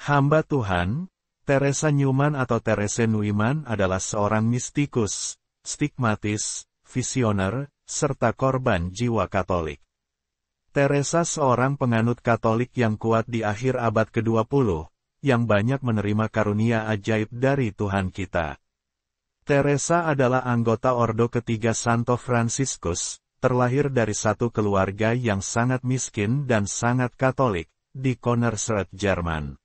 Hamba Tuhan, Teresa Newman atau Therese Neumann adalah seorang mistikus, stigmatis, visioner, serta korban jiwa Katolik. Teresa seorang penganut Katolik yang kuat di akhir abad ke-20, yang banyak menerima karunia ajaib dari Tuhan kita. Teresa adalah anggota Ordo ketiga Santo Fransiskus, terlahir dari satu keluarga yang sangat miskin dan sangat Katolik, di Konnersreuth, Jerman.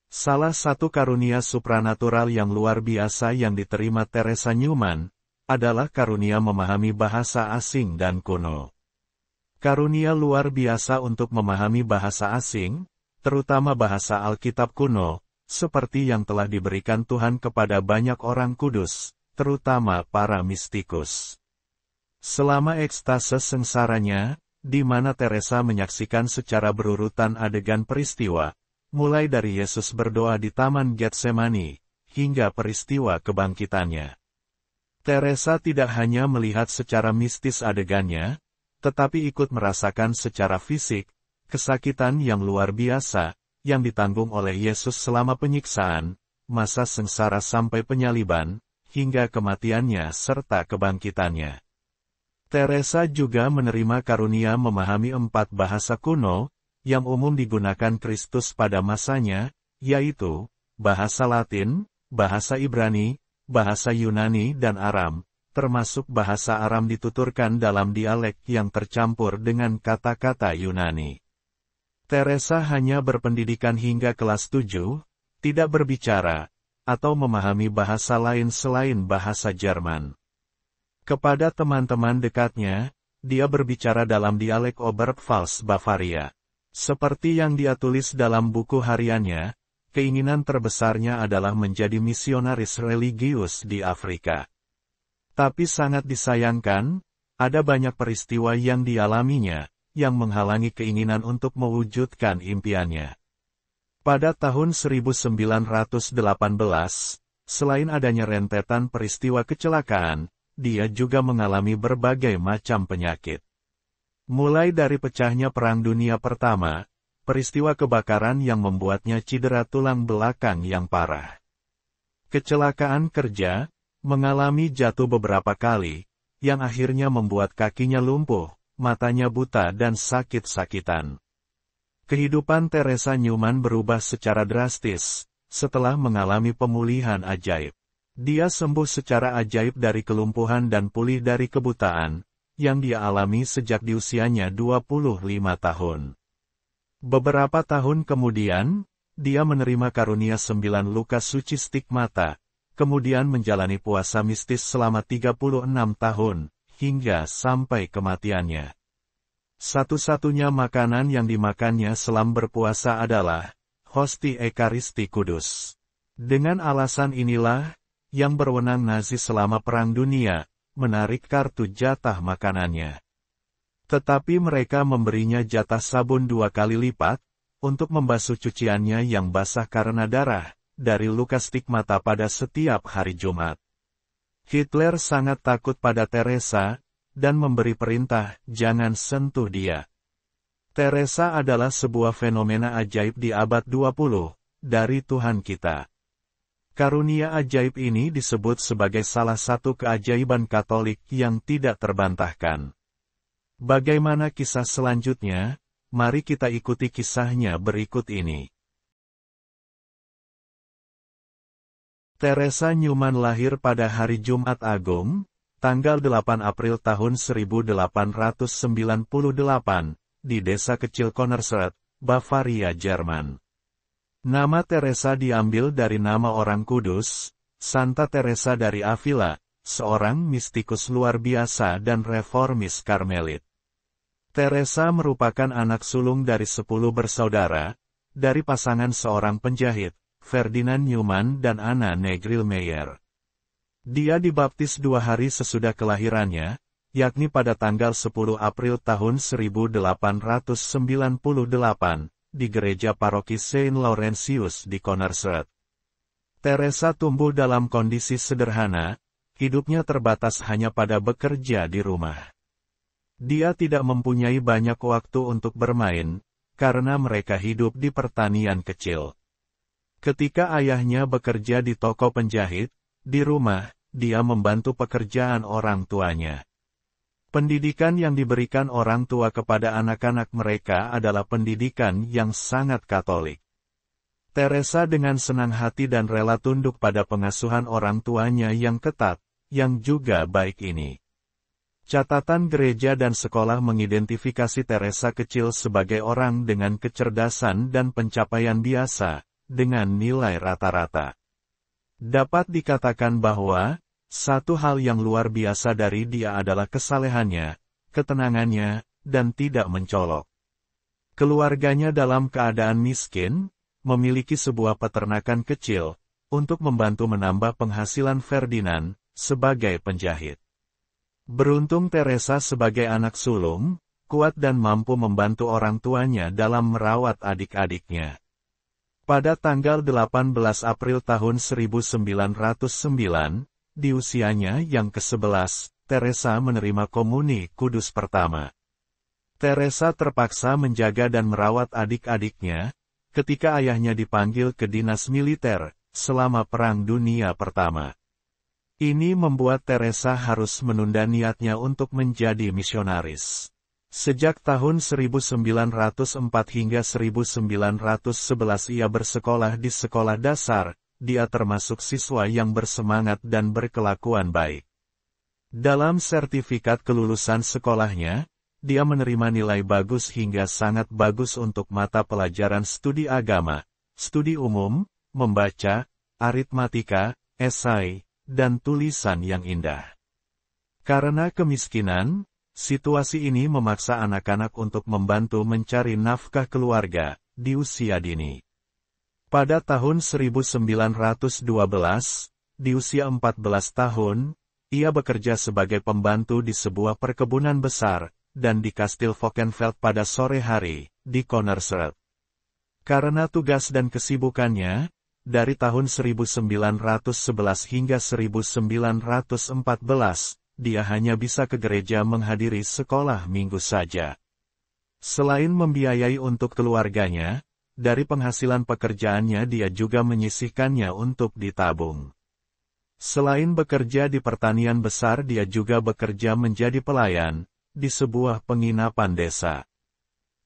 Salah satu karunia supranatural yang luar biasa yang diterima Teresa Newman, adalah karunia memahami bahasa asing dan kuno. Karunia luar biasa untuk memahami bahasa asing, terutama bahasa Alkitab kuno, seperti yang telah diberikan Tuhan kepada banyak orang kudus, terutama para mistikus. Selama ekstase sengsaranya, di mana Teresa menyaksikan secara berurutan adegan peristiwa, mulai dari Yesus berdoa di Taman Getsemani, hingga peristiwa kebangkitannya. Teresa tidak hanya melihat secara mistis adegannya, tetapi ikut merasakan secara fisik, kesakitan yang luar biasa, yang ditanggung oleh Yesus selama penyiksaan, masa sengsara sampai penyaliban, hingga kematiannya serta kebangkitannya. Teresa juga menerima karunia memahami 4 bahasa kuno, yang umum digunakan Kristus pada masanya, yaitu, bahasa Latin, bahasa Ibrani, bahasa Yunani dan Aram, termasuk bahasa Aram dituturkan dalam dialek yang tercampur dengan kata-kata Yunani. Teresa hanya berpendidikan hingga kelas 7, tidak berbicara, atau memahami bahasa lain selain bahasa Jerman. Kepada teman-teman dekatnya, dia berbicara dalam dialek Oberpfalz Bavaria. Seperti yang dia tulis dalam buku hariannya, keinginan terbesarnya adalah menjadi misionaris religius di Afrika. Tapi sangat disayangkan, ada banyak peristiwa yang dialaminya, yang menghalangi keinginan untuk mewujudkan impiannya. Pada tahun 1918, selain adanya rentetan peristiwa kecelakaan, dia juga mengalami berbagai macam penyakit. Mulai dari pecahnya Perang Dunia Pertama, peristiwa kebakaran yang membuatnya cedera tulang belakang yang parah. Kecelakaan kerja, mengalami jatuh beberapa kali, yang akhirnya membuat kakinya lumpuh, matanya buta dan sakit-sakitan. Kehidupan Teresa Newman berubah secara drastis, setelah mengalami pemulihan ajaib. Dia sembuh secara ajaib dari kelumpuhan dan pulih dari kebutaan, yang dia alami sejak di usianya 25 tahun. Beberapa tahun kemudian, dia menerima karunia 9 luka suci stigmata, kemudian menjalani puasa mistis selama 36 tahun, hingga sampai kematiannya. Satu-satunya makanan yang dimakannya selama berpuasa adalah hosti Ekaristi Kudus. Dengan alasan inilah, yang berwenang Nazi selama Perang Dunia, menarik kartu jatah makanannya. Tetapi mereka memberinya jatah sabun 2 kali lipat, untuk membasuh cuciannya yang basah karena darah, dari luka stigmata pada setiap hari Jumat. Hitler sangat takut pada Teresa, dan memberi perintah, jangan sentuh dia. Teresa adalah sebuah fenomena ajaib di abad 20, dari Tuhan kita. Karunia ajaib ini disebut sebagai salah satu keajaiban Katolik yang tidak terbantahkan. Bagaimana kisah selanjutnya? Mari kita ikuti kisahnya berikut ini. Teresa Newman lahir pada hari Jumat Agung, tanggal 8 April tahun 1898, di desa kecil Konnersreuth, Bavaria, Jerman. Nama Teresa diambil dari nama orang kudus, Santa Teresa dari Avila, seorang mistikus luar biasa dan reformis Karmelit. Teresa merupakan anak sulung dari 10 bersaudara, dari pasangan seorang penjahit, Ferdinand Newman dan Anna Negril-Meyer. Dia dibaptis 2 hari sesudah kelahirannya, yakni pada tanggal 10 April tahun 1898, di gereja paroki Saint Laurentius di Konnersreuth. Teresa tumbuh dalam kondisi sederhana, hidupnya terbatas hanya pada bekerja di rumah. Dia tidak mempunyai banyak waktu untuk bermain, karena mereka hidup di pertanian kecil. Ketika ayahnya bekerja di toko penjahit, di rumah, dia membantu pekerjaan orang tuanya. Pendidikan yang diberikan orang tua kepada anak-anak mereka adalah pendidikan yang sangat Katolik. Teresa dengan senang hati dan rela tunduk pada pengasuhan orang tuanya yang ketat, yang juga baik ini. Catatan gereja dan sekolah mengidentifikasi Teresa kecil sebagai orang dengan kecerdasan dan pencapaian biasa, dengan nilai rata-rata. Dapat dikatakan bahwa, satu hal yang luar biasa dari dia adalah kesalehannya, ketenangannya, dan tidak mencolok. Keluarganya dalam keadaan miskin, memiliki sebuah peternakan kecil, untuk membantu menambah penghasilan Ferdinand, sebagai penjahit. Beruntung Teresa sebagai anak sulung, kuat dan mampu membantu orang tuanya dalam merawat adik-adiknya. Pada tanggal 18 April tahun 1909, di usianya yang ke-11, Teresa menerima komuni kudus pertama. Teresa terpaksa menjaga dan merawat adik-adiknya, ketika ayahnya dipanggil ke dinas militer, selama Perang Dunia Pertama. Ini membuat Teresa harus menunda niatnya untuk menjadi misionaris. Sejak tahun 1904 hingga 1911 ia bersekolah di sekolah dasar. Dia termasuk siswa yang bersemangat dan berkelakuan baik. Dalam sertifikat kelulusan sekolahnya, dia menerima nilai bagus hingga sangat bagus untuk mata pelajaran studi agama, studi umum, membaca, aritmatika, esai, dan tulisan yang indah. Karena kemiskinan, situasi ini memaksa anak-anak untuk membantu mencari nafkah keluarga di usia dini. Pada tahun 1912, di usia 14 tahun, ia bekerja sebagai pembantu di sebuah perkebunan besar, dan di Kastil Valkenveld pada sore hari, di Konnersreuth. Karena tugas dan kesibukannya, dari tahun 1911 hingga 1914, dia hanya bisa ke gereja menghadiri sekolah minggu saja. Selain membiayai untuk keluarganya, dari penghasilan pekerjaannya dia juga menyisihkannya untuk ditabung. Selain bekerja di pertanian besar dia juga bekerja menjadi pelayan, di sebuah penginapan desa.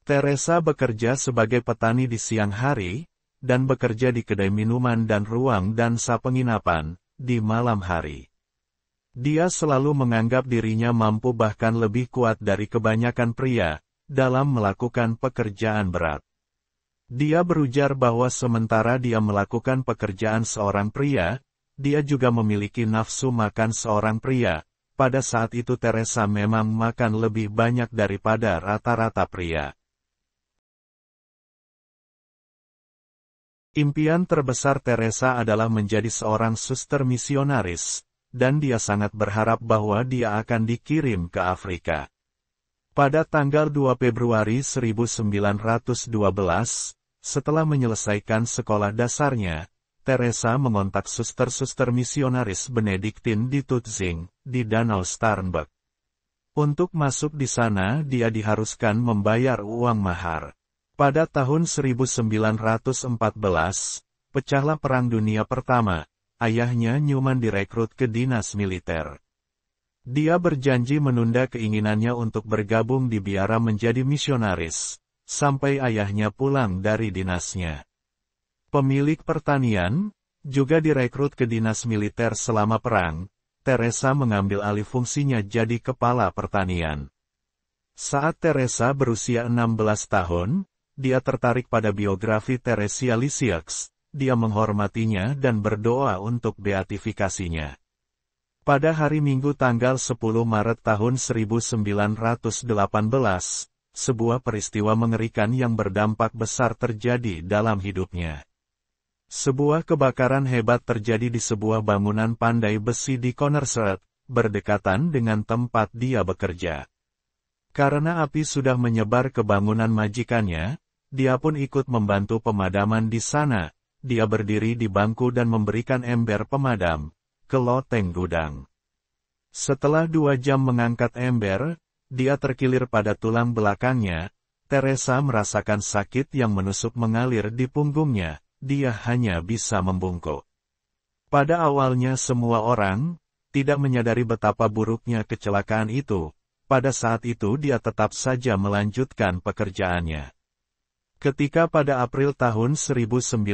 Teresa bekerja sebagai petani di siang hari, dan bekerja di kedai minuman dan ruang dansa penginapan, di malam hari. Dia selalu menganggap dirinya mampu bahkan lebih kuat dari kebanyakan pria, dalam melakukan pekerjaan berat. Dia berujar bahwa sementara dia melakukan pekerjaan seorang pria, dia juga memiliki nafsu makan seorang pria. Pada saat itu Teresa memang makan lebih banyak daripada rata-rata pria. Impian terbesar Teresa adalah menjadi seorang suster misionaris, dan dia sangat berharap bahwa dia akan dikirim ke Afrika. Pada tanggal 2 Februari 1912, setelah menyelesaikan sekolah dasarnya, Teresa mengontak suster-suster misionaris Benediktin di Tutzing, di Danau Starnberg. Untuk masuk di sana dia diharuskan membayar uang mahar. Pada tahun 1914, pecahlah Perang Dunia Pertama, ayahnya Newman direkrut ke dinas militer. Dia berjanji menunda keinginannya untuk bergabung di biara menjadi misionaris, sampai ayahnya pulang dari dinasnya. Pemilik pertanian, juga direkrut ke dinas militer selama perang. Teresa mengambil alih fungsinya jadi kepala pertanian. Saat Teresa berusia 16 tahun, dia tertarik pada biografi Theresia Lisieux. Dia menghormatinya dan berdoa untuk beatifikasinya. Pada hari Minggu tanggal 10 Maret tahun 1918, sebuah peristiwa mengerikan yang berdampak besar terjadi dalam hidupnya. Sebuah kebakaran hebat terjadi di sebuah bangunan pandai besi di Konnersreuth, berdekatan dengan tempat dia bekerja. Karena api sudah menyebar ke bangunan majikannya, dia pun ikut membantu pemadaman di sana. Dia berdiri di bangku dan memberikan ember pemadam ke loteng gudang. Setelah 2 jam mengangkat ember, dia terkilir pada tulang belakangnya. Teresa merasakan sakit yang menusuk mengalir di punggungnya, dia hanya bisa membungkuk. Pada awalnya semua orang tidak menyadari betapa buruknya kecelakaan itu. Pada saat itu dia tetap saja melanjutkan pekerjaannya. Ketika pada April tahun 1918,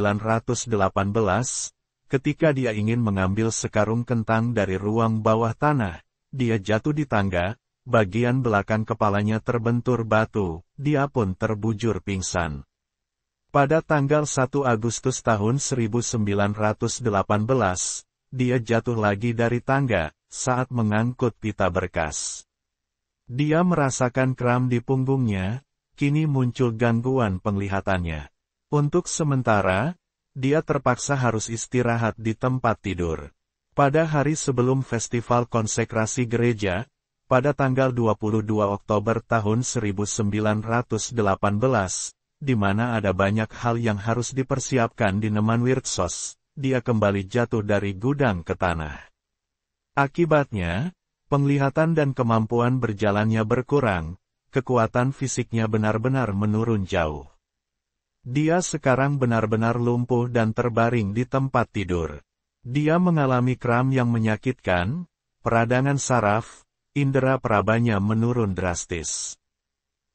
ketika dia ingin mengambil sekarung kentang dari ruang bawah tanah, dia jatuh di tangga, bagian belakang kepalanya terbentur batu, dia pun terbujur pingsan. Pada tanggal 1 Agustus tahun 1918, dia jatuh lagi dari tangga, saat mengangkut pita berkas. Dia merasakan kram di punggungnya, kini muncul gangguan penglihatannya. Untuk sementara, dia terpaksa harus istirahat di tempat tidur. Pada hari sebelum festival konsekrasi gereja, pada tanggal 22 Oktober tahun 1918, di mana ada banyak hal yang harus dipersiapkan di Nemanja, dia kembali jatuh dari gudang ke tanah. Akibatnya, penglihatan dan kemampuan berjalannya berkurang, kekuatan fisiknya benar-benar menurun jauh. Dia sekarang benar-benar lumpuh dan terbaring di tempat tidur. Dia mengalami kram yang menyakitkan, peradangan saraf, indera perabanya menurun drastis.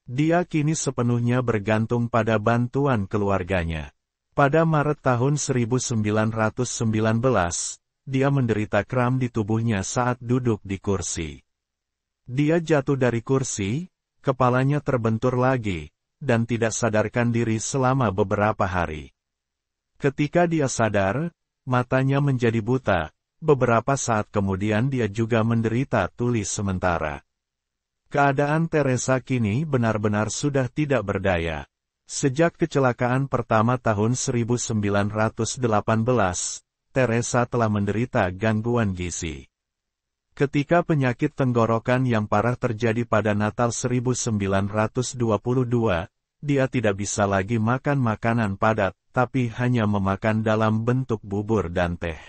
Dia kini sepenuhnya bergantung pada bantuan keluarganya. Pada Maret tahun 1919, dia menderita kram di tubuhnya saat duduk di kursi. Dia jatuh dari kursi, kepalanya terbentur lagi, dan tidak sadarkan diri selama beberapa hari. Ketika dia sadar, matanya menjadi buta, beberapa saat kemudian dia juga menderita tuli sementara. Keadaan Teresa kini benar-benar sudah tidak berdaya. Sejak kecelakaan pertama tahun 1918, Teresa telah menderita gangguan gizi. Ketika penyakit tenggorokan yang parah terjadi pada Natal 1922, dia tidak bisa lagi makan makanan padat, tapi hanya memakan dalam bentuk bubur dan teh.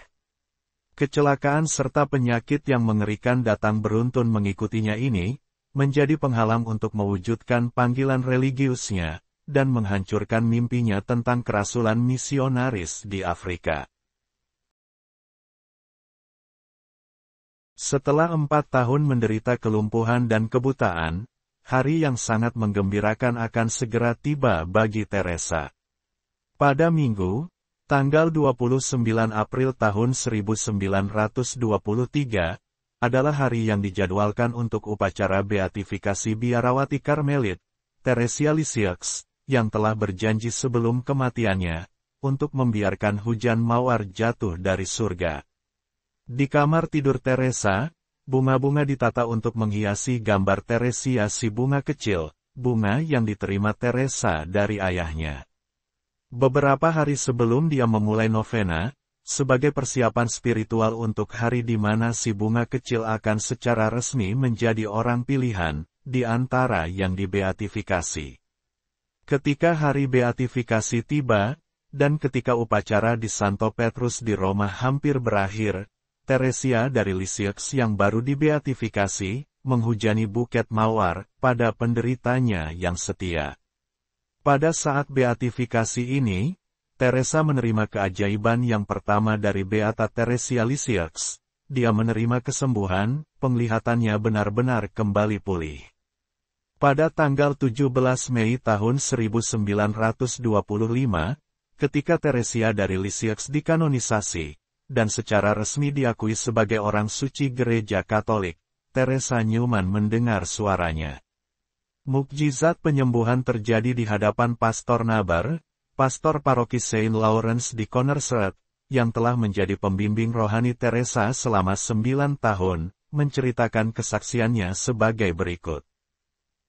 Kecelakaan serta penyakit yang mengerikan datang beruntun mengikutinya ini, menjadi penghalang untuk mewujudkan panggilan religiusnya, dan menghancurkan mimpinya tentang kerasulan misionaris di Afrika. Setelah 4 tahun menderita kelumpuhan dan kebutaan, hari yang sangat menggembirakan akan segera tiba bagi Teresa. Pada Minggu, tanggal 29 April tahun 1923, adalah hari yang dijadwalkan untuk upacara beatifikasi biarawati Karmelit, Teresia Lisieux, yang telah berjanji sebelum kematiannya, untuk membiarkan hujan mawar jatuh dari surga. Di kamar tidur Teresa, bunga-bunga ditata untuk menghiasi gambar Teresia si bunga kecil, bunga yang diterima Teresa dari ayahnya. Beberapa hari sebelum dia memulai novena, sebagai persiapan spiritual untuk hari di mana si bunga kecil akan secara resmi menjadi orang pilihan, di antara yang dibeatifikasi. Ketika hari beatifikasi tiba, dan ketika upacara di Santo Petrus di Roma hampir berakhir, Teresia dari Lisieux yang baru dibeatifikasi, menghujani buket mawar pada penderitanya yang setia. Pada saat beatifikasi ini, Teresa menerima keajaiban yang pertama dari Beata Teresia Lisieux. Dia menerima kesembuhan, penglihatannya benar-benar kembali pulih. Pada tanggal 17 Mei tahun 1925, ketika Teresia dari Lisieux dikanonisasi, dan secara resmi diakui sebagai orang suci Gereja Katolik, Teresa Newman mendengar suaranya. Mukjizat penyembuhan terjadi di hadapan Pastor Nabar, pastor paroki Saint Lawrence di Connersreuth, yang telah menjadi pembimbing rohani Teresa selama 9 tahun, menceritakan kesaksiannya sebagai berikut.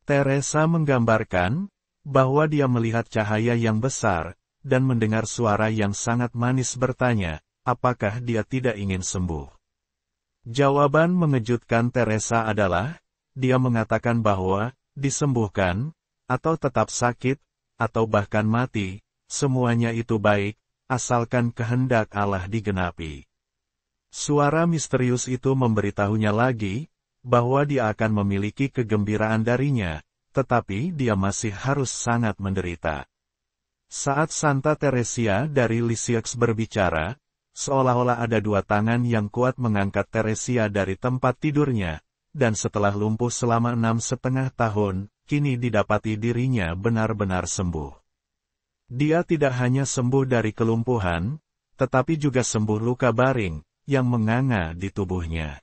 Teresa menggambarkan bahwa dia melihat cahaya yang besar, dan mendengar suara yang sangat manis bertanya, apakah dia tidak ingin sembuh? Jawaban mengejutkan Teresa adalah, dia mengatakan bahwa, disembuhkan, atau tetap sakit, atau bahkan mati, semuanya itu baik, asalkan kehendak Allah digenapi. Suara misterius itu memberitahunya lagi, bahwa dia akan memiliki kegembiraan darinya, tetapi dia masih harus sangat menderita. Saat Santa Teresia dari Lisieux berbicara, seolah-olah ada dua tangan yang kuat mengangkat Teresia dari tempat tidurnya, dan setelah lumpuh selama 6,5 tahun, kini didapati dirinya benar-benar sembuh. Dia tidak hanya sembuh dari kelumpuhan, tetapi juga sembuh luka baring, yang menganga di tubuhnya.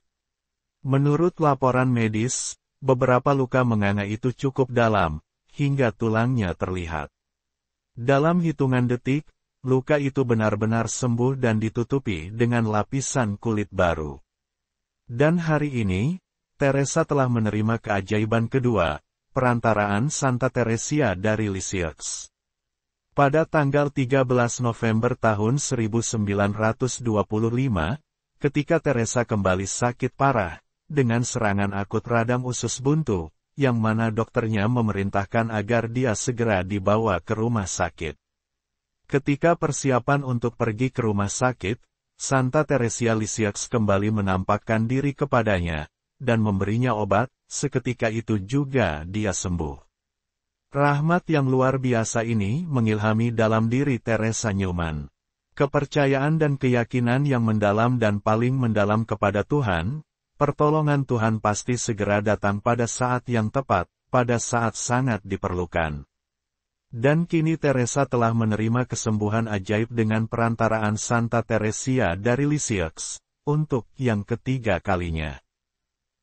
Menurut laporan medis, beberapa luka menganga itu cukup dalam, hingga tulangnya terlihat. Dalam hitungan detik, luka itu benar-benar sembuh dan ditutupi dengan lapisan kulit baru. Dan hari ini, Teresa telah menerima keajaiban kedua, perantaraan Santa Teresia dari Lisieux. Pada tanggal 13 November tahun 1925, ketika Teresa kembali sakit parah, dengan serangan akut radang usus buntu, yang mana dokternya memerintahkan agar dia segera dibawa ke rumah sakit. Ketika persiapan untuk pergi ke rumah sakit, Santa Teresia Lisieux kembali menampakkan diri kepadanya, dan memberinya obat, seketika itu juga dia sembuh. Rahmat yang luar biasa ini mengilhami dalam diri Teresa Newman. Kepercayaan dan keyakinan yang mendalam dan paling mendalam kepada Tuhan, pertolongan Tuhan pasti segera datang pada saat yang tepat, pada saat sangat diperlukan. Dan kini Teresa telah menerima kesembuhan ajaib dengan perantaraan Santa Teresia dari Lisieux, untuk yang ketiga kalinya.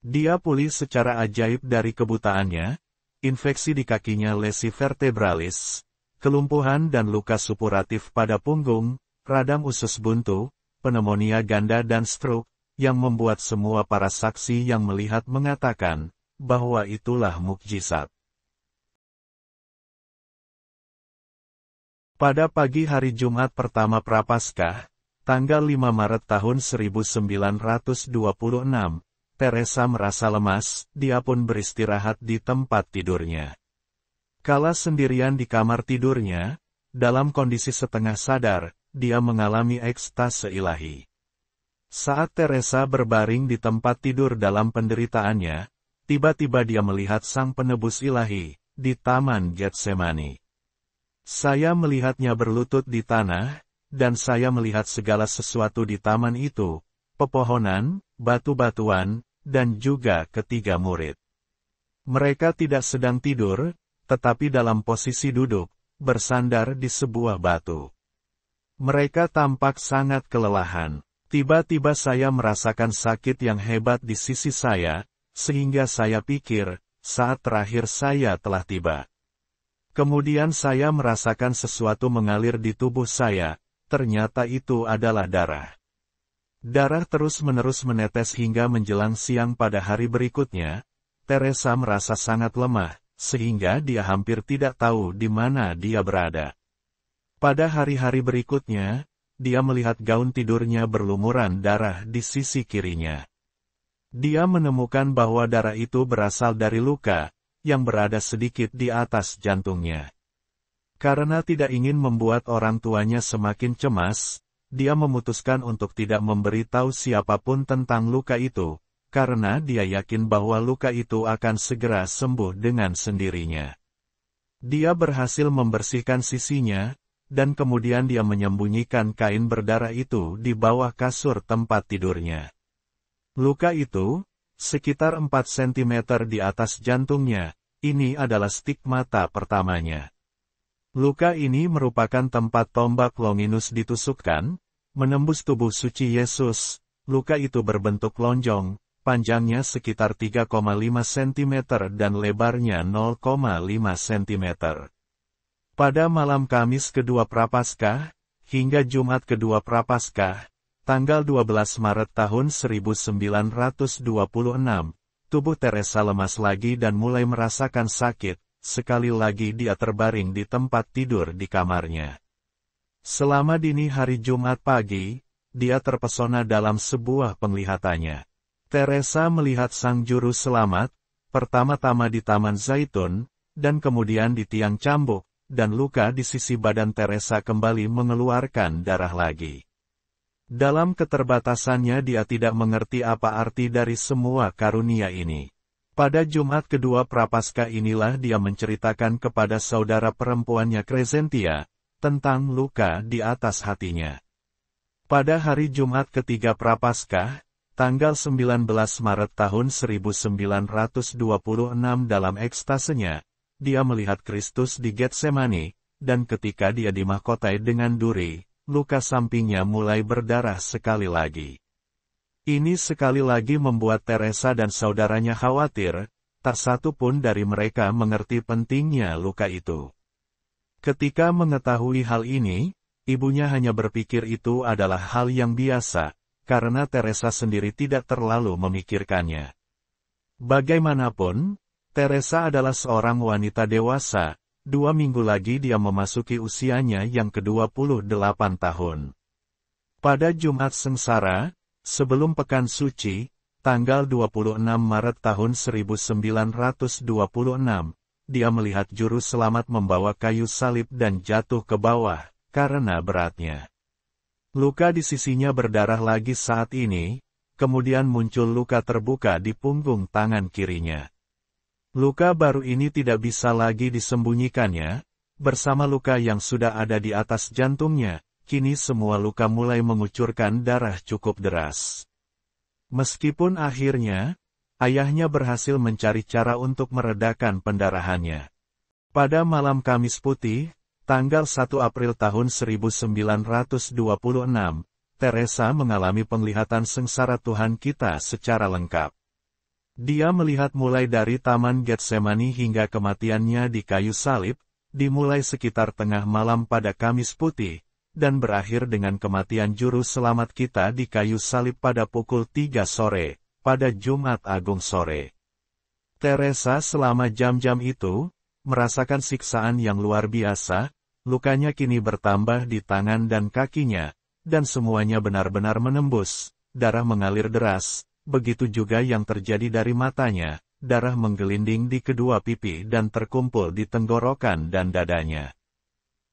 Dia pulih secara ajaib dari kebutaannya, infeksi di kakinya lesi vertebralis, kelumpuhan dan luka supuratif pada punggung, radang usus buntu, pneumonia ganda dan stroke, yang membuat semua para saksi yang melihat mengatakan, bahwa itulah mukjizat. Pada pagi hari Jumat pertama Prapaskah, tanggal 5 Maret tahun 1926, Teresa merasa lemas, dia pun beristirahat di tempat tidurnya. Kala sendirian di kamar tidurnya, dalam kondisi setengah sadar, dia mengalami ekstase ilahi. Saat Teresa berbaring di tempat tidur dalam penderitaannya, tiba-tiba dia melihat Sang Penebus Ilahi, di Taman Getsemani. Saya melihatnya berlutut di tanah, dan saya melihat segala sesuatu di taman itu, pepohonan, batu-batuan, dan juga ketiga murid. Mereka tidak sedang tidur, tetapi dalam posisi duduk, bersandar di sebuah batu. Mereka tampak sangat kelelahan. Tiba-tiba saya merasakan sakit yang hebat di sisi saya, sehingga saya pikir, saat terakhir saya telah tiba. Kemudian saya merasakan sesuatu mengalir di tubuh saya, ternyata itu adalah darah. Darah terus-menerus menetes hingga menjelang siang pada hari berikutnya. Teresa merasa sangat lemah, sehingga dia hampir tidak tahu di mana dia berada. Pada hari-hari berikutnya, dia melihat gaun tidurnya berlumuran darah di sisi kirinya. Dia menemukan bahwa darah itu berasal dari luka, yang berada sedikit di atas jantungnya. Karena tidak ingin membuat orang tuanya semakin cemas, dia memutuskan untuk tidak memberitahu siapapun tentang luka itu, karena dia yakin bahwa luka itu akan segera sembuh dengan sendirinya. Dia berhasil membersihkan sisinya, dan kemudian dia menyembunyikan kain berdarah itu di bawah kasur tempat tidurnya. Luka itu, sekitar 4 cm di atas jantungnya, ini adalah stigmata pertamanya. Luka ini merupakan tempat tombak Longinus ditusukkan, menembus tubuh suci Yesus. Luka itu berbentuk lonjong, panjangnya sekitar 3,5 cm dan lebarnya 0,5 cm. Pada malam Kamis kedua Prapaskah, hingga Jumat kedua Prapaskah, tanggal 12 Maret tahun 1926, tubuh Teresa lemas lagi dan mulai merasakan sakit, sekali lagi dia terbaring di tempat tidur di kamarnya. Selama dini hari Jumat pagi, dia terpesona dalam sebuah penglihatannya. Teresa melihat Sang Juru Selamat, pertama-tama di Taman Zaitun, dan kemudian di tiang cambuk, dan luka di sisi badan Teresa kembali mengeluarkan darah lagi. Dalam keterbatasannya dia tidak mengerti apa arti dari semua karunia ini. Pada Jumat kedua Prapaskah inilah dia menceritakan kepada saudara perempuannya Crescentia, tentang luka di atas hatinya. Pada hari Jumat ketiga Prapaskah, tanggal 19 Maret tahun 1926 dalam ekstasenya, dia melihat Kristus di Getsemani, dan ketika dia dimahkotai dengan duri, luka sampingnya mulai berdarah sekali lagi. Ini sekali lagi membuat Teresa dan saudaranya khawatir, tak satu pun dari mereka mengerti pentingnya luka itu. Ketika mengetahui hal ini, ibunya hanya berpikir itu adalah hal yang biasa, karena Teresa sendiri tidak terlalu memikirkannya. Bagaimanapun, Teresa adalah seorang wanita dewasa, 2 minggu lagi dia memasuki usianya yang ke-28 tahun. Pada Jumat Sengsara, sebelum Pekan Suci, tanggal 26 Maret tahun 1926, dia melihat juru selamat membawa kayu salib dan jatuh ke bawah, karena beratnya. Luka di sisinya berdarah lagi saat ini, kemudian muncul luka terbuka di punggung tangan kirinya. Luka baru ini tidak bisa lagi disembunyikannya, bersama luka yang sudah ada di atas jantungnya, kini semua luka mulai mengucurkan darah cukup deras. Meskipun akhirnya, ayahnya berhasil mencari cara untuk meredakan pendarahannya. Pada malam Kamis Putih, tanggal 1 April tahun 1926, Teresa mengalami penglihatan sengsara Tuhan kita secara lengkap. Dia melihat mulai dari Taman Getsemani hingga kematiannya di kayu salib, dimulai sekitar tengah malam pada Kamis Putih, dan berakhir dengan kematian juru selamat kita di kayu salib pada pukul 3 sore, pada Jumat Agung sore. Teresa selama jam-jam itu, merasakan siksaan yang luar biasa, lukanya kini bertambah di tangan dan kakinya, dan semuanya benar-benar menembus, darah mengalir deras, begitu juga yang terjadi dari matanya, darah menggelinding di kedua pipi dan terkumpul di tenggorokan dan dadanya.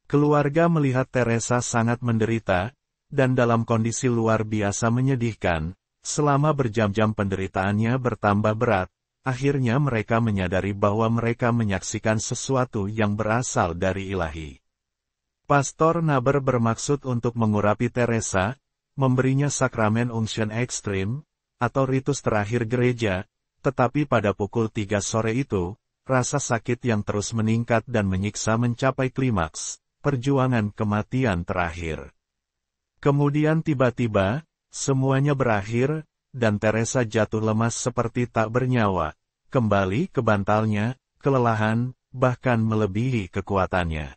Keluarga melihat Teresa sangat menderita, dan dalam kondisi luar biasa menyedihkan. Selama berjam-jam penderitaannya bertambah berat, akhirnya mereka menyadari bahwa mereka menyaksikan sesuatu yang berasal dari Ilahi. Pastor Naber bermaksud untuk mengurapi Teresa, memberinya sakramen unction ekstrim, atau ritus terakhir gereja, tetapi pada pukul 3 sore itu, rasa sakit yang terus meningkat dan menyiksa mencapai klimaks, perjuangan kematian terakhir. Kemudian tiba-tiba, semuanya berakhir, dan Teresa jatuh lemas seperti tak bernyawa, kembali ke bantalnya, kelelahan, bahkan melebihi kekuatannya.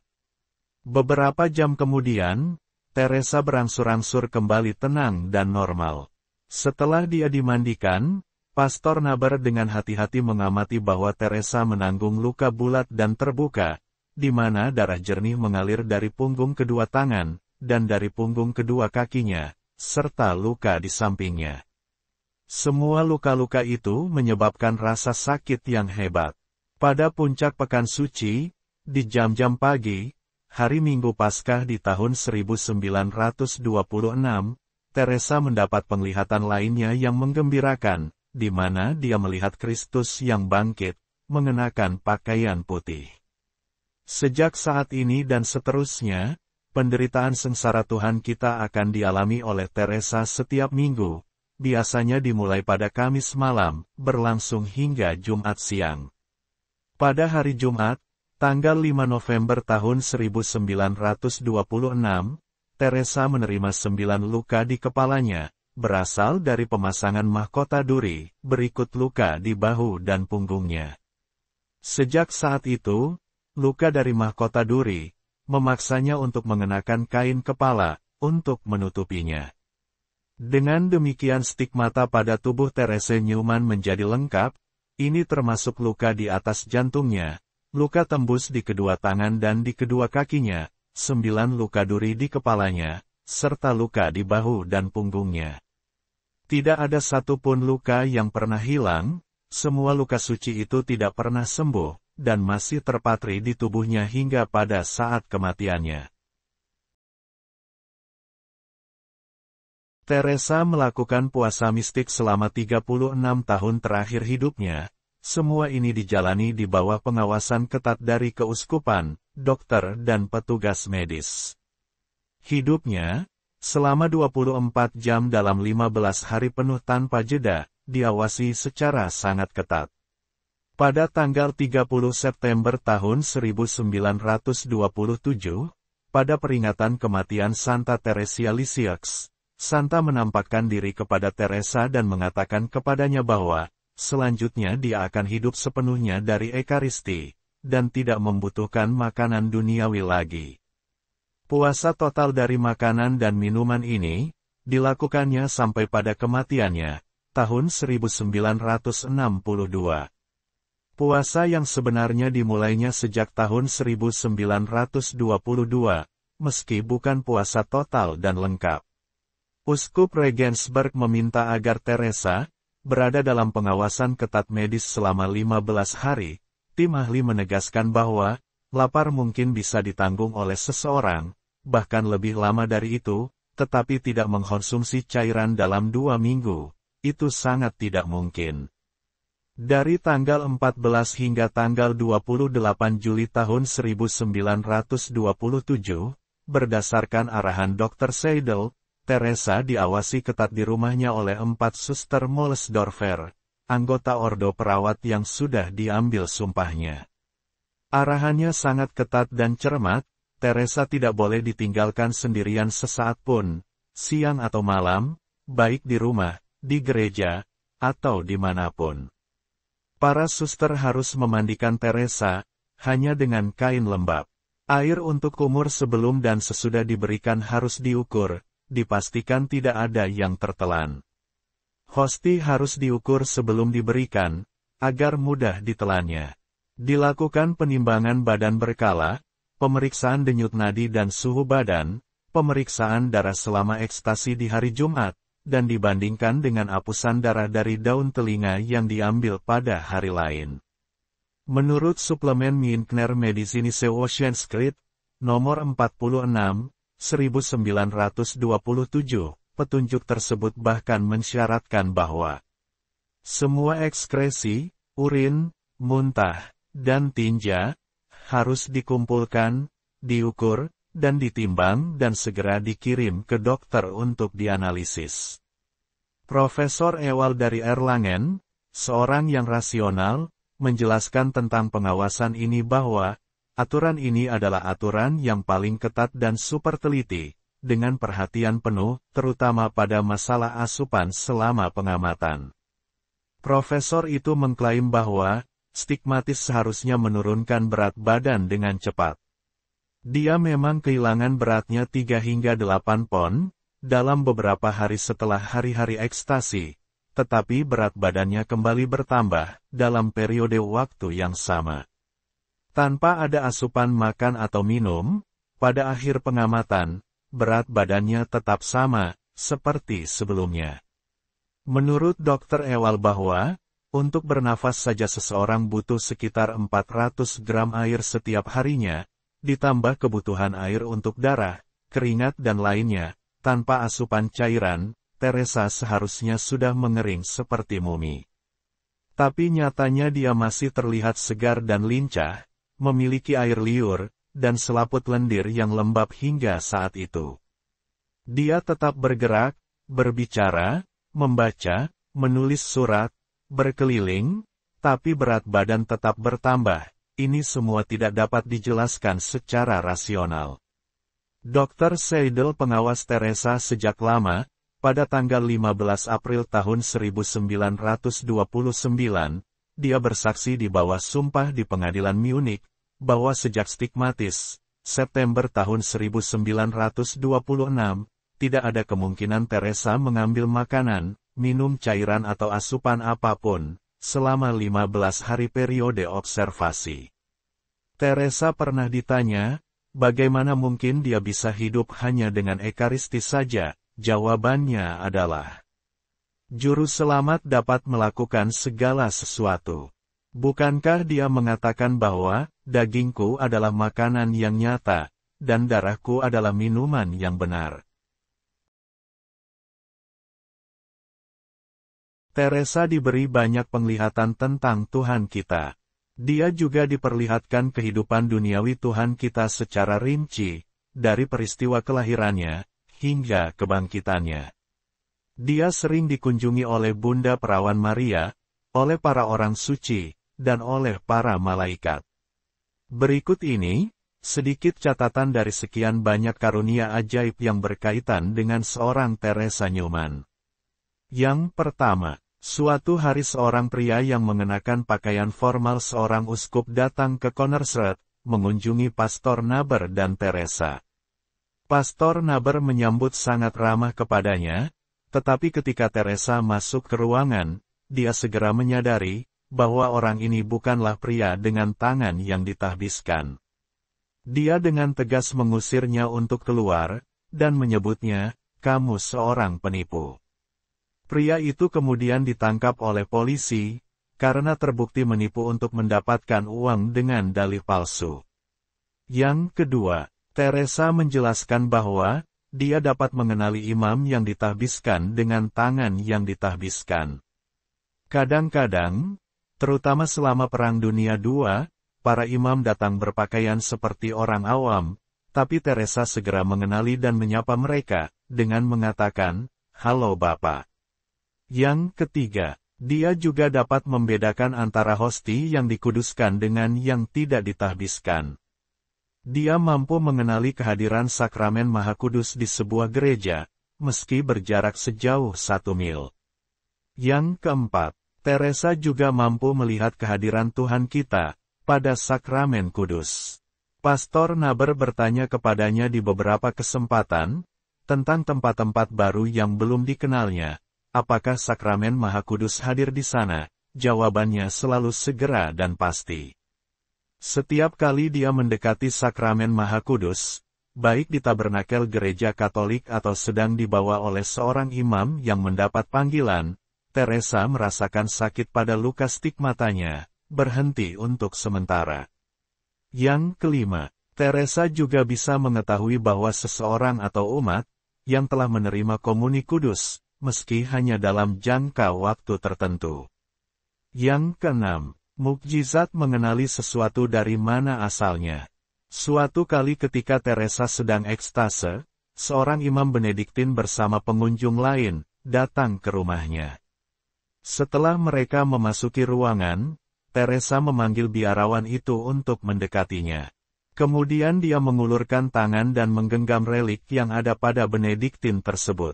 Beberapa jam kemudian, Teresa berangsur-angsur kembali tenang dan normal. Setelah dia dimandikan, Pastor Naber dengan hati-hati mengamati bahwa Teresa menanggung luka bulat dan terbuka, di mana darah jernih mengalir dari punggung kedua tangan, dan dari punggung kedua kakinya, serta luka di sampingnya. Semua luka-luka itu menyebabkan rasa sakit yang hebat. Pada puncak Pekan Suci, di jam-jam pagi, hari Minggu Paskah di tahun 1926, Teresa mendapat penglihatan lainnya yang menggembirakan, di mana dia melihat Kristus yang bangkit, mengenakan pakaian putih. Sejak saat ini dan seterusnya, penderitaan sengsara Tuhan kita akan dialami oleh Teresa setiap minggu, biasanya dimulai pada Kamis malam, berlangsung hingga Jumat siang. Pada hari Jumat, tanggal 5 November tahun 1926, Teresa menerima 9 luka di kepalanya, berasal dari pemasangan mahkota duri, berikut luka di bahu dan punggungnya. Sejak saat itu, luka dari mahkota duri memaksanya untuk mengenakan kain kepala, untuk menutupinya. Dengan demikian stigmata pada tubuh Therese Neumann menjadi lengkap, ini termasuk luka di atas jantungnya, luka tembus di kedua tangan dan di kedua kakinya, 9 luka duri di kepalanya, serta luka di bahu dan punggungnya. Tidak ada satupun luka yang pernah hilang, semua luka suci itu tidak pernah sembuh, dan masih terpatri di tubuhnya hingga pada saat kematiannya. Teresa melakukan puasa mistik selama 36 tahun terakhir hidupnya, Semua ini dijalani di bawah pengawasan ketat dari keuskupan, dokter dan petugas medis. Hidupnya, selama 24 jam dalam 15 hari penuh tanpa jeda, diawasi secara sangat ketat. Pada tanggal 30 September tahun 1927, pada peringatan kematian Santa Teresia Lisieux, Santa menampakkan diri kepada Teresa dan mengatakan kepadanya bahwa, selanjutnya dia akan hidup sepenuhnya dari Ekaristi, dan tidak membutuhkan makanan duniawi lagi. Puasa total dari makanan dan minuman ini, dilakukannya sampai pada kematiannya, tahun 1962. Puasa yang sebenarnya dimulainya sejak tahun 1922, meski bukan puasa total dan lengkap. Uskup Regensburg meminta agar Teresa berada dalam pengawasan ketat medis selama 15 hari. Tim ahli menegaskan bahwa lapar mungkin bisa ditanggung oleh seseorang, bahkan lebih lama dari itu, tetapi tidak mengkonsumsi cairan dalam 2 minggu. Itu sangat tidak mungkin. Dari tanggal 14 hingga tanggal 28 Juli tahun 1927, berdasarkan arahan Dr. Seidel, Teresa diawasi ketat di rumahnya oleh 4 suster Mollesdorfer, anggota ordo perawat yang sudah diambil sumpahnya. Arahannya sangat ketat dan cermat, Teresa tidak boleh ditinggalkan sendirian sesaat pun, siang atau malam, baik di rumah, di gereja, atau dimanapun. Para suster harus memandikan Teresa, hanya dengan kain lembab. Air untuk kumur sebelum dan sesudah diberikan harus diukur, dipastikan tidak ada yang tertelan. Hosti harus diukur sebelum diberikan, agar mudah ditelannya. Dilakukan penimbangan badan berkala, pemeriksaan denyut nadi dan suhu badan, pemeriksaan darah selama ekstasi di hari Jumat, dan dibandingkan dengan apusan darah dari daun telinga yang diambil pada hari lain. Menurut suplemen Minkner Medizinische Wochenschrift, nomor 46, 1927, petunjuk tersebut bahkan mensyaratkan bahwa semua ekskresi, urin, muntah, dan tinja, harus dikumpulkan, diukur, dan ditimbang dan segera dikirim ke dokter untuk dianalisis. Profesor Ewald dari Erlangen, seorang yang rasional, menjelaskan tentang pengawasan ini bahwa, aturan ini adalah aturan yang paling ketat dan super teliti, dengan perhatian penuh, terutama pada masalah asupan selama pengamatan. Profesor itu mengklaim bahwa, stigmatis seharusnya menurunkan berat badan dengan cepat. Dia memang kehilangan beratnya 3 hingga 8 pon, dalam beberapa hari setelah hari-hari ekstasi, tetapi berat badannya kembali bertambah, dalam periode waktu yang sama. Tanpa ada asupan makan atau minum, pada akhir pengamatan, berat badannya tetap sama, seperti sebelumnya. Menurut Dr. Ewald bahwa, untuk bernafas saja seseorang butuh sekitar 400 gram air setiap harinya, ditambah kebutuhan air untuk darah, keringat dan lainnya, tanpa asupan cairan, Teresa seharusnya sudah mengering seperti mumi. Tapi nyatanya dia masih terlihat segar dan lincah, memiliki air liur, dan selaput lendir yang lembab hingga saat itu. Dia tetap bergerak, berbicara, membaca, menulis surat, berkeliling, tapi berat badan tetap bertambah. Ini semua tidak dapat dijelaskan secara rasional. Dr. Seidel pengawas Teresa sejak lama, pada tanggal 15 April tahun 1929, dia bersaksi di bawah sumpah di pengadilan Munich, bahwa sejak stigmatis, September tahun 1926, tidak ada kemungkinan Teresa mengambil makanan, minum cairan atau asupan apapun, selama 15 hari periode observasi. Teresa pernah ditanya, bagaimana mungkin dia bisa hidup hanya dengan Ekaristi saja? Jawabannya adalah, Juru Selamat dapat melakukan segala sesuatu. Bukankah dia mengatakan bahwa, dagingku adalah makanan yang nyata, dan darahku adalah minuman yang benar. Teresa diberi banyak penglihatan tentang Tuhan kita. Dia juga diperlihatkan kehidupan duniawi Tuhan kita secara rinci, dari peristiwa kelahirannya, hingga kebangkitannya. Dia sering dikunjungi oleh Bunda Perawan Maria, oleh para orang suci, dan oleh para malaikat. Berikut ini, sedikit catatan dari sekian banyak karunia ajaib yang berkaitan dengan seorang Teresa Newman. Yang pertama, suatu hari seorang pria yang mengenakan pakaian formal seorang uskup datang ke Konnersreuth, mengunjungi Pastor Naber dan Teresa. Pastor Naber menyambut sangat ramah kepadanya, tetapi ketika Teresa masuk ke ruangan, dia segera menyadari bahwa orang ini bukanlah pria dengan tangan yang ditahbiskan. Dia dengan tegas mengusirnya untuk keluar, dan menyebutnya, "Kamu seorang penipu." Pria itu kemudian ditangkap oleh polisi, karena terbukti menipu untuk mendapatkan uang dengan dalih palsu. Yang kedua, Teresa menjelaskan bahwa, dia dapat mengenali imam yang ditahbiskan dengan tangan yang ditahbiskan. Kadang-kadang, terutama selama Perang Dunia II, para imam datang berpakaian seperti orang awam, tapi Teresa segera mengenali dan menyapa mereka, dengan mengatakan, "Halo Bapak." Yang ketiga, dia juga dapat membedakan antara hosti yang dikuduskan dengan yang tidak ditahbiskan. Dia mampu mengenali kehadiran sakramen Maha Kudus di sebuah gereja, meski berjarak sejauh 1 mil. Yang keempat, Teresa juga mampu melihat kehadiran Tuhan kita pada sakramen kudus. Pastor Naber bertanya kepadanya di beberapa kesempatan tentang tempat-tempat baru yang belum dikenalnya. Apakah sakramen Maha Kudus hadir di sana? Jawabannya selalu segera dan pasti. Setiap kali dia mendekati sakramen Maha Kudus, baik di tabernakel gereja Katolik atau sedang dibawa oleh seorang imam yang mendapat panggilan, Teresa merasakan sakit pada luka stigmatanya, berhenti untuk sementara. Yang kelima, Teresa juga bisa mengetahui bahwa seseorang atau umat, yang telah menerima komuni kudus, meski hanya dalam jangka waktu tertentu. Yang keenam, mukjizat mengenali sesuatu dari mana asalnya. Suatu kali ketika Teresa sedang ekstase, seorang imam Benediktin bersama pengunjung lain, datang ke rumahnya. Setelah mereka memasuki ruangan, Teresa memanggil biarawan itu untuk mendekatinya. Kemudian dia mengulurkan tangan dan menggenggam relik yang ada pada Benediktin tersebut.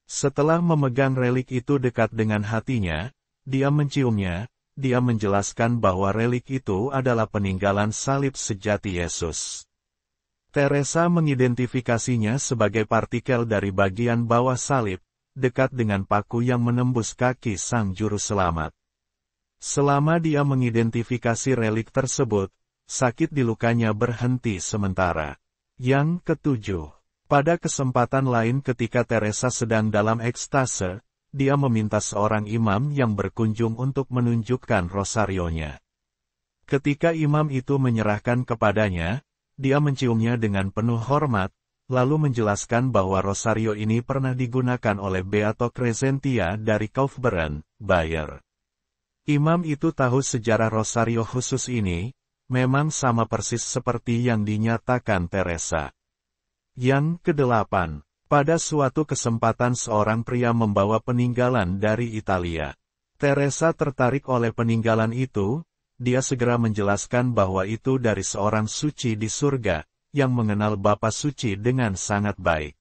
Setelah memegang relik itu dekat dengan hatinya, dia menciumnya, dia menjelaskan bahwa relik itu adalah peninggalan salib sejati Yesus. Teresa mengidentifikasinya sebagai partikel dari bagian bawah salib, dekat dengan paku yang menembus kaki Sang Juru Selamat. Selama dia mengidentifikasi relik tersebut, sakit di lukanya berhenti sementara. Yang ketujuh. Pada kesempatan lain ketika Teresa sedang dalam ekstase, dia meminta seorang imam yang berkunjung untuk menunjukkan rosarionya. Ketika imam itu menyerahkan kepadanya, dia menciumnya dengan penuh hormat, lalu menjelaskan bahwa rosario ini pernah digunakan oleh Beato Crescentia dari Kaufbeuren, Bayer. Imam itu tahu sejarah rosario khusus ini, memang sama persis seperti yang dinyatakan Teresa. Yang kedelapan, pada suatu kesempatan seorang pria membawa peninggalan dari Italia. Teresa tertarik oleh peninggalan itu, dia segera menjelaskan bahwa itu dari seorang suci di surga, yang mengenal Bapa Suci dengan sangat baik.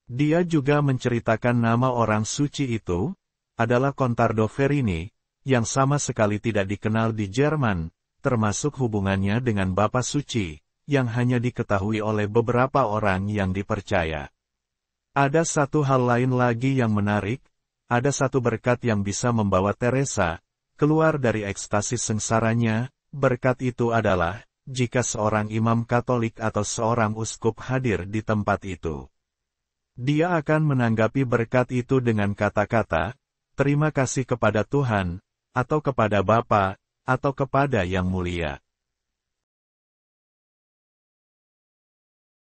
Dia juga menceritakan nama orang suci itu, adalah Contardo Verini, yang sama sekali tidak dikenal di Jerman, termasuk hubungannya dengan Bapa Suci, yang hanya diketahui oleh beberapa orang yang dipercaya. Ada satu hal lain lagi yang menarik, ada satu berkat yang bisa membawa Teresa keluar dari ekstasi sengsaranya. Berkat itu adalah, jika seorang imam Katolik atau seorang uskup hadir di tempat itu. Dia akan menanggapi berkat itu dengan kata-kata, "Terima kasih kepada Tuhan," atau kepada Bapa, atau kepada Yang Mulia.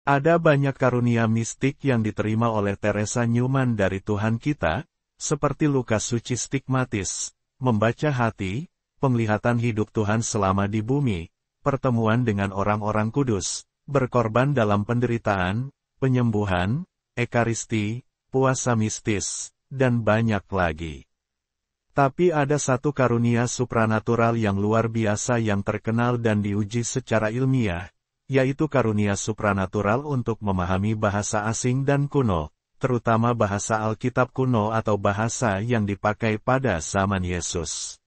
Ada banyak karunia mistik yang diterima oleh Teresa Newman dari Tuhan kita, seperti luka suci stigmatis, membaca hati, penglihatan hidup Tuhan selama di bumi, pertemuan dengan orang-orang kudus, berkorban dalam penderitaan, penyembuhan, ekaristi, puasa mistis, dan banyak lagi. Tapi ada satu karunia supranatural yang luar biasa yang terkenal dan diuji secara ilmiah, yaitu karunia supranatural untuk memahami bahasa asing dan kuno, terutama bahasa Alkitab kuno atau bahasa yang dipakai pada zaman Yesus.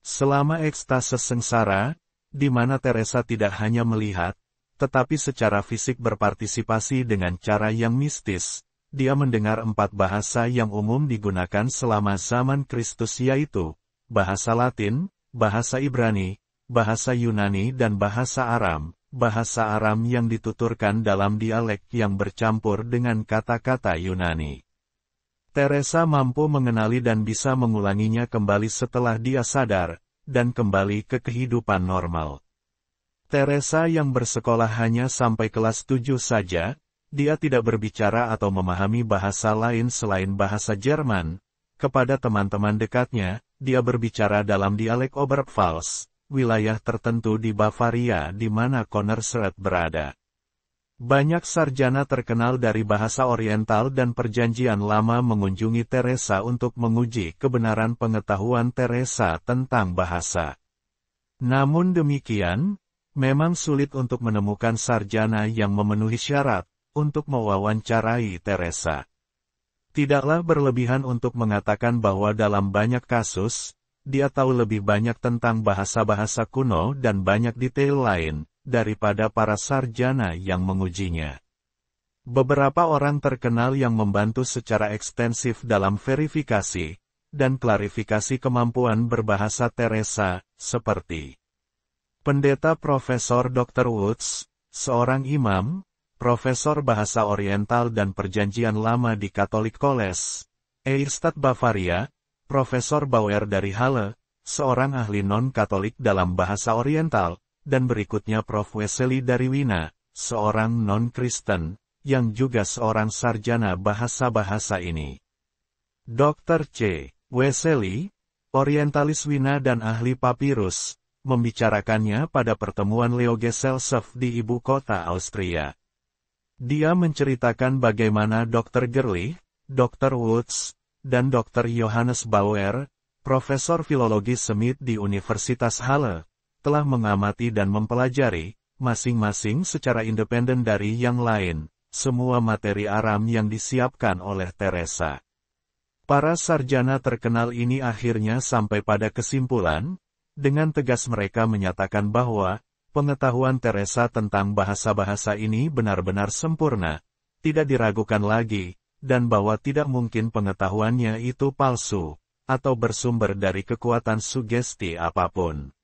Selama ekstase sengsara, di mana Teresa tidak hanya melihat, tetapi secara fisik berpartisipasi dengan cara yang mistis, dia mendengar 4 bahasa yang umum digunakan selama zaman Kristus yaitu, bahasa Latin, bahasa Ibrani, bahasa Yunani dan bahasa Aram yang dituturkan dalam dialek yang bercampur dengan kata-kata Yunani. Teresa mampu mengenali dan bisa mengulanginya kembali setelah dia sadar, dan kembali ke kehidupan normal. Teresa yang bersekolah hanya sampai kelas 7 saja, dia tidak berbicara atau memahami bahasa lain selain bahasa Jerman. Kepada teman-teman dekatnya, dia berbicara dalam dialek Oberpfalz, wilayah tertentu di Bavaria di mana Konnersreuth berada. Banyak sarjana terkenal dari bahasa Oriental dan Perjanjian Lama mengunjungi Teresa untuk menguji kebenaran pengetahuan Teresa tentang bahasa. Namun demikian, memang sulit untuk menemukan sarjana yang memenuhi syarat untuk mewawancarai Teresa. Tidaklah berlebihan untuk mengatakan bahwa dalam banyak kasus, dia tahu lebih banyak tentang bahasa-bahasa kuno dan banyak detail lain, daripada para sarjana yang mengujinya. Beberapa orang terkenal yang membantu secara ekstensif dalam verifikasi dan klarifikasi kemampuan berbahasa Teresa, seperti Pendeta Profesor Dr. Woods, seorang imam, Profesor Bahasa Oriental dan Perjanjian Lama di Catholic College, Eichstätt Bavaria, Profesor Bauer dari Halle, seorang ahli non-Katolik dalam bahasa Oriental, dan berikutnya Prof. Wesley dari Wina, seorang non-Kristen, yang juga seorang sarjana bahasa-bahasa ini. Dr. C. Wesley, orientalis Wina dan ahli papirus, membicarakannya pada pertemuan Leo Gesellschaft di ibu kota Austria. Dia menceritakan bagaimana Dr. Gerlich, Dr. Woods, dan Dr. Johannes Bauer, Profesor Filologi Semit di Universitas Halle, telah mengamati dan mempelajari, masing-masing secara independen dari yang lain, semua materi Aram yang disiapkan oleh Teresa. Para sarjana terkenal ini akhirnya sampai pada kesimpulan, dengan tegas mereka menyatakan bahwa, pengetahuan Teresa tentang bahasa-bahasa ini benar-benar sempurna, tidak diragukan lagi, dan bahwa tidak mungkin pengetahuannya itu palsu, atau bersumber dari kekuatan sugesti apapun.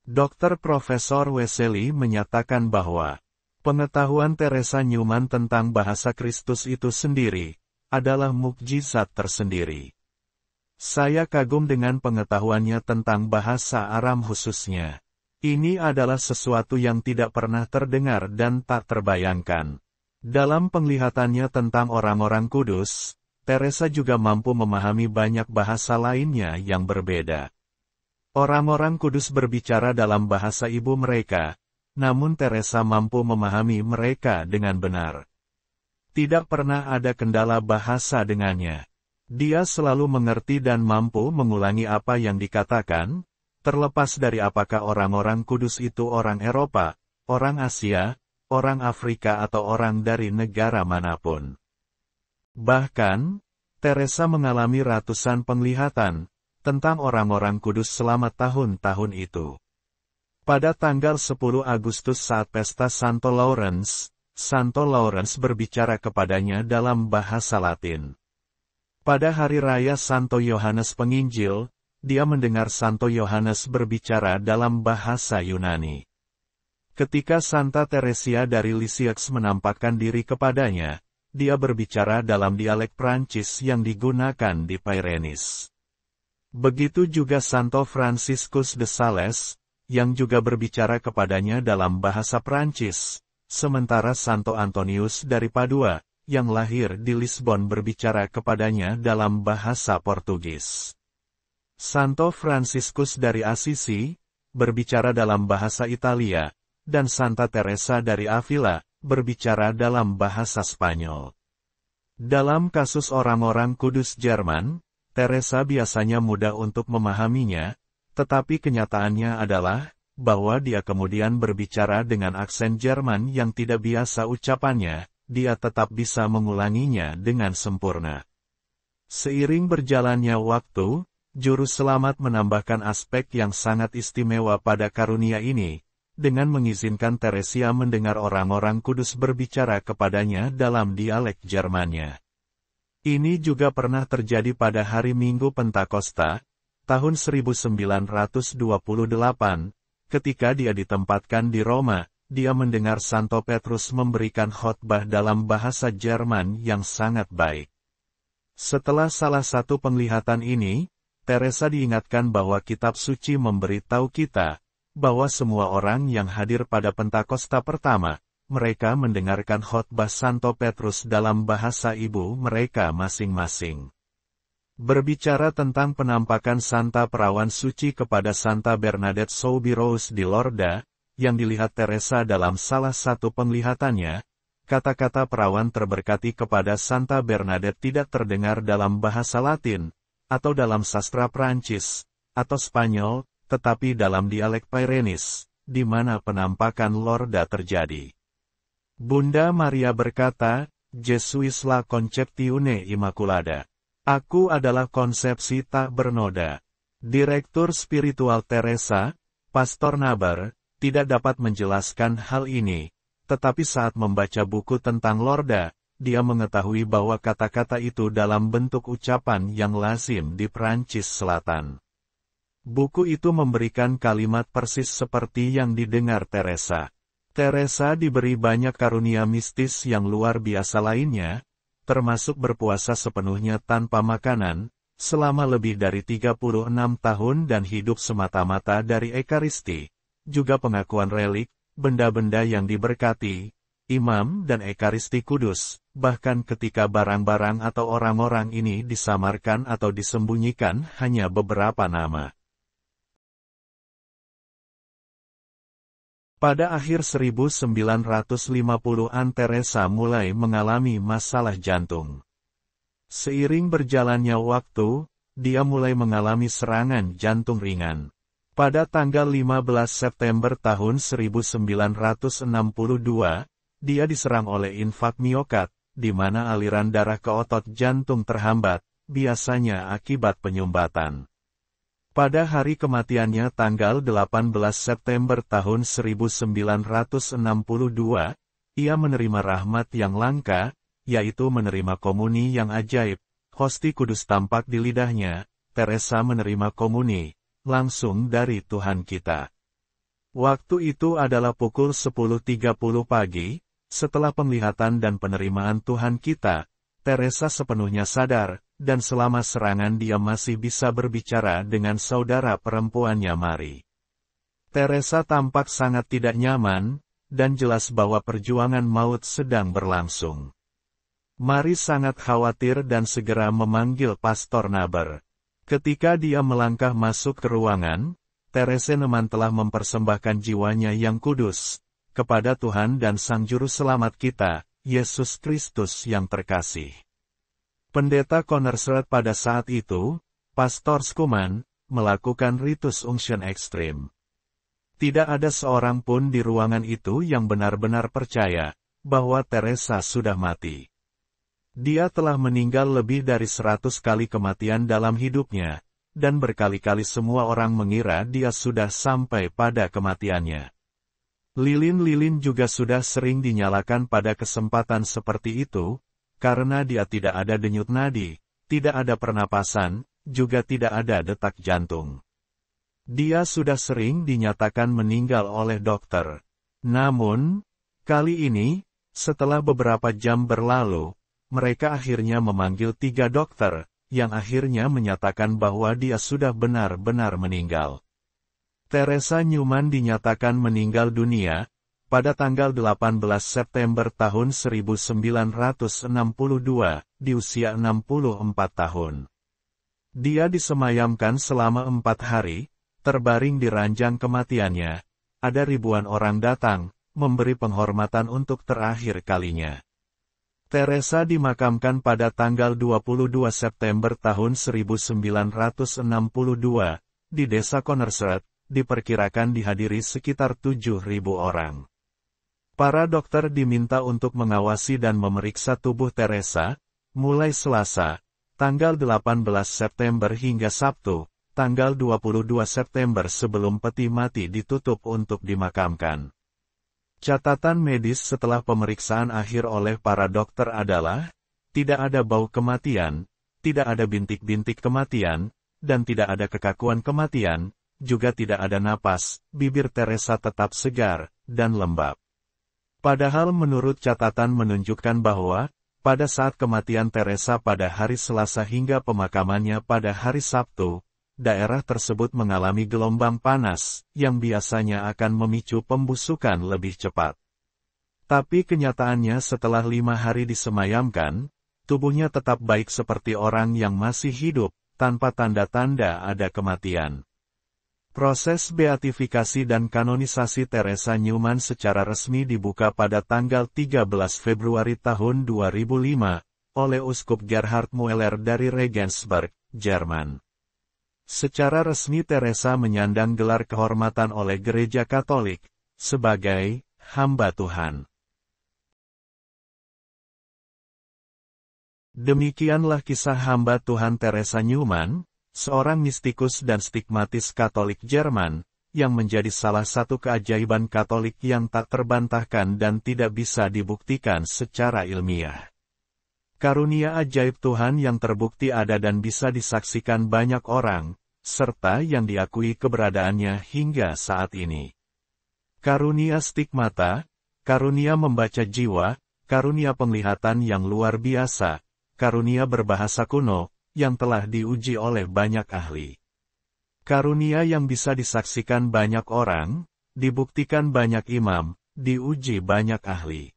Dr. Profesor Wesley menyatakan bahwa, pengetahuan Teresa Newman tentang bahasa Kristus itu sendiri, adalah mukjizat tersendiri. Saya kagum dengan pengetahuannya tentang bahasa Aram khususnya. Ini adalah sesuatu yang tidak pernah terdengar dan tak terbayangkan. Dalam penglihatannya tentang orang-orang kudus, Teresa juga mampu memahami banyak bahasa lainnya yang berbeda. Orang-orang kudus berbicara dalam bahasa ibu mereka, namun Teresa mampu memahami mereka dengan benar. Tidak pernah ada kendala bahasa dengannya. Dia selalu mengerti dan mampu mengulangi apa yang dikatakan, terlepas dari apakah orang-orang kudus itu orang Eropa, orang Asia, orang Afrika atau orang dari negara manapun. Bahkan, Teresa mengalami ratusan penglihatan tentang orang-orang kudus selama tahun-tahun itu. Pada tanggal 10 Agustus saat pesta Santo Lawrence berbicara kepadanya dalam bahasa Latin. Pada hari raya Santo Yohanes Penginjil, dia mendengar Santo Yohanes berbicara dalam bahasa Yunani. Ketika Santa Teresia dari Lisieux menampakkan diri kepadanya, dia berbicara dalam dialek Prancis yang digunakan di Pyrenees. Begitu juga Santo Franciscus de Sales, yang juga berbicara kepadanya dalam bahasa Prancis, sementara Santo Antonius dari Padua, yang lahir di Lisbon berbicara kepadanya dalam bahasa Portugis. Santo Fransiskus dari Assisi, berbicara dalam bahasa Italia, dan Santa Teresa dari Avila, berbicara dalam bahasa Spanyol. Dalam kasus orang-orang kudus Jerman, Teresa biasanya mudah untuk memahaminya, tetapi kenyataannya adalah bahwa dia kemudian berbicara dengan aksen Jerman yang tidak biasa ucapannya, dia tetap bisa mengulanginya dengan sempurna. Seiring berjalannya waktu, Juru Selamat menambahkan aspek yang sangat istimewa pada karunia ini, dengan mengizinkan Teresia mendengar orang-orang kudus berbicara kepadanya dalam dialek Jermannya. Ini juga pernah terjadi pada hari Minggu Pentakosta, tahun 1928, ketika dia ditempatkan di Roma, dia mendengar Santo Petrus memberikan khotbah dalam bahasa Jerman yang sangat baik. Setelah salah satu penglihatan ini, Teresa diingatkan bahwa kitab suci memberitahu kita, bahwa semua orang yang hadir pada Pentakosta pertama, mereka mendengarkan khotbah Santo Petrus dalam bahasa ibu mereka masing-masing. Berbicara tentang penampakan Santa Perawan Suci kepada Santa Bernadette Soubirous di Lorda, yang dilihat Teresa dalam salah satu penglihatannya, kata-kata perawan terberkati kepada Santa Bernadette tidak terdengar dalam bahasa Latin, atau dalam sastra Prancis, atau Spanyol, tetapi dalam dialek Pyrenees, di mana penampakan Lorda terjadi. Bunda Maria berkata, "Je suis la conceptione immaculada." Aku adalah konsepsi tak bernoda. Direktur spiritual Teresa, Pastor Naber, tidak dapat menjelaskan hal ini, tetapi saat membaca buku tentang Lorda, dia mengetahui bahwa kata-kata itu dalam bentuk ucapan yang lazim di Prancis Selatan. Buku itu memberikan kalimat persis seperti yang didengar Teresa. Teresa diberi banyak karunia mistis yang luar biasa lainnya, termasuk berpuasa sepenuhnya tanpa makanan, selama lebih dari 36 tahun dan hidup semata-mata dari Ekaristi, juga pengakuan relik, benda-benda yang diberkati, imam dan Ekaristi kudus, bahkan ketika barang-barang atau orang-orang ini disamarkan atau disembunyikan hanya beberapa nama. Pada akhir 1950-an Teresa mulai mengalami masalah jantung. Seiring berjalannya waktu, dia mulai mengalami serangan jantung ringan. Pada tanggal 15 September tahun 1962, dia diserang oleh infak miokard, di mana aliran darah ke otot jantung terhambat, biasanya akibat penyumbatan. Pada hari kematiannya tanggal 18 September tahun 1962, ia menerima rahmat yang langka, yaitu menerima komuni yang ajaib. Hosti kudus tampak di lidahnya, Teresa menerima komuni, langsung dari Tuhan kita. Waktu itu adalah pukul 10.30 pagi, setelah penglihatan dan penerimaan Tuhan kita, Teresa sepenuhnya sadar, dan selama serangan dia masih bisa berbicara dengan saudara perempuannya Mari. Teresa tampak sangat tidak nyaman, dan jelas bahwa perjuangan maut sedang berlangsung. Mari sangat khawatir dan segera memanggil Pastor Naber. Ketika dia melangkah masuk ke ruangan, Teresa Neumann telah mempersembahkan jiwanya yang kudus, kepada Tuhan dan Sang Juru Selamat kita, Yesus Kristus yang terkasih. Pendeta Connersrud pada saat itu, Pastor Skuman, melakukan ritus unction ekstrim. Tidak ada seorang pun di ruangan itu yang benar-benar percaya, bahwa Teresa sudah mati. Dia telah meninggal lebih dari 100 kali kematian dalam hidupnya, dan berkali-kali semua orang mengira dia sudah sampai pada kematiannya. Lilin-lilin juga sudah sering dinyalakan pada kesempatan seperti itu, karena dia tidak ada denyut nadi, tidak ada pernapasan, juga tidak ada detak jantung. Dia sudah sering dinyatakan meninggal oleh dokter. Namun, kali ini, setelah beberapa jam berlalu, mereka akhirnya memanggil 3 dokter, yang akhirnya menyatakan bahwa dia sudah benar-benar meninggal. Teresa Neumann dinyatakan meninggal dunia, pada tanggal 18 September tahun 1962, di usia 64 tahun. Dia disemayamkan selama 4 hari, terbaring di ranjang kematiannya. Ada ribuan orang datang, memberi penghormatan untuk terakhir kalinya. Teresa dimakamkan pada tanggal 22 September tahun 1962, di desa Connersreuth, diperkirakan dihadiri sekitar 7.000 orang. Para dokter diminta untuk mengawasi dan memeriksa tubuh Teresa, mulai Selasa, tanggal 18 September hingga Sabtu, tanggal 22 September sebelum peti mati ditutup untuk dimakamkan. Catatan medis setelah pemeriksaan akhir oleh para dokter adalah, tidak ada bau kematian, tidak ada bintik-bintik kematian, dan tidak ada kekakuan kematian, juga tidak ada napas, bibir Teresa tetap segar, dan lembab. Padahal menurut catatan menunjukkan bahwa, pada saat kematian Teresa pada hari Selasa hingga pemakamannya pada hari Sabtu, daerah tersebut mengalami gelombang panas, yang biasanya akan memicu pembusukan lebih cepat. Tapi kenyataannya setelah 5 hari disemayamkan, tubuhnya tetap baik seperti orang yang masih hidup, tanpa tanda-tanda ada kematian. Proses beatifikasi dan kanonisasi Teresa Neumann secara resmi dibuka pada tanggal 13 Februari tahun 2005, oleh Uskup Gerhard Mueller dari Regensburg, Jerman. Secara resmi Teresa menyandang gelar kehormatan oleh Gereja Katolik, sebagai hamba Tuhan. Demikianlah kisah hamba Tuhan Teresa Neumann, seorang mistikus dan stigmatis Katolik Jerman, yang menjadi salah satu keajaiban Katolik yang tak terbantahkan dan tidak bisa dibuktikan secara ilmiah. Karunia ajaib Tuhan yang terbukti ada dan bisa disaksikan banyak orang, serta yang diakui keberadaannya hingga saat ini. Karunia stigmata, karunia membaca jiwa, karunia penglihatan yang luar biasa, karunia berbahasa kuno, yang telah diuji oleh banyak ahli. Karunia yang bisa disaksikan banyak orang, dibuktikan banyak imam, diuji banyak ahli.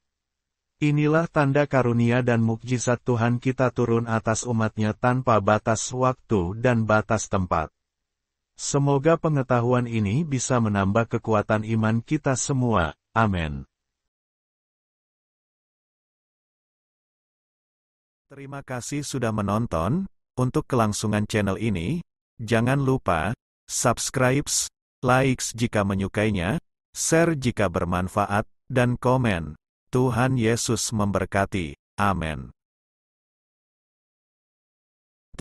Inilah tanda karunia dan mukjizat Tuhan kita turun atas umatnya tanpa batas waktu dan batas tempat. Semoga pengetahuan ini bisa menambah kekuatan iman kita semua. Amin. Terima kasih sudah menonton. Untuk kelangsungan channel ini, jangan lupa subscribe, like jika menyukainya, share jika bermanfaat, dan komen. Tuhan Yesus memberkati. Amin.